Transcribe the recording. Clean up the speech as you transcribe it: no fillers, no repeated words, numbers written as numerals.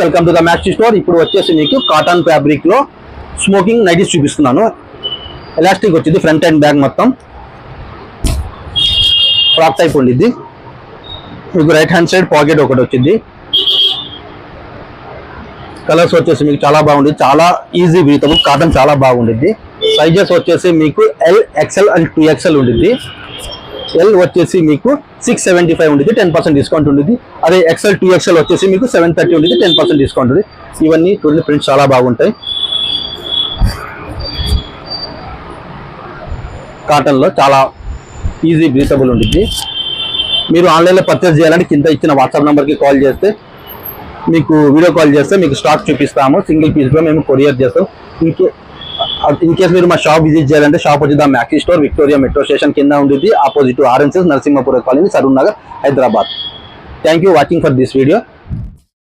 Welcome to the maxi store. ఇప్పుడు వచ్చేసి మీకు కాటన్ ఫ్యాబ్రిక్ లో స్మోకింగ్ నైటీస్ చూపిస్తున్నాను. ఎలాస్టిక్ వచ్చింది, ఫ్రంట్ అండ్ బ్యాక్ మొత్తం ఫ్రాక్ టైప్ ఉండిద్ది. మీకు రైట్ హ్యాండ్ సైడ్ పాకెట్ ఒకటి వచ్చింది. కలర్స్ వచ్చేసి మీకు చాలా బాగుంది, చాలా ఈజీ బ్రీతబుల్ కాటన్, చాలా బాగుండిద్ది. సైజెస్ వచ్చేసి మీకు ఎల్, ఎక్స్ఎల్ అండ్ 2XL ఉండిద్ది. ఎల్ వచ్చేసి మీకు 675 ఉండిద్ది, 10% డిస్కౌంట్ ఉండిద్ది. అదే ఎక్స్ఎల్ 2XL వచ్చేసి మీకు 730 ఉండిద్ది, 10% డిస్కౌంట్ ఉంది. ఇవన్నీ చూడండి, ప్రింట్స్ చాలా బాగుంటాయి. కాటన్లో చాలా ఈజీ బ్రీతబుల్ ఉండిద్ది. మీరు ఆన్లైన్లో పర్చేస్ చేయాలంటే కింద ఇచ్చిన వాట్సాప్ నెంబర్కి కాల్ చేస్తే, మీకు వీడియో కాల్ చేస్తే మీకు స్టాక్ చూపిస్తాము. సింగిల్ పీస్లో మేము కొరియర్ చేస్తాం. ఇన్ కేస్ మీరు మా షాప్ విజిట్ చేయాలంటే షాప్ వచ్చి the maxi store, Victoria metro station కింద ఉంటుంది, opposite RNCS Narasimhapuram colony, Saroor Nagar, Hyderabad. Thank you watching for this video.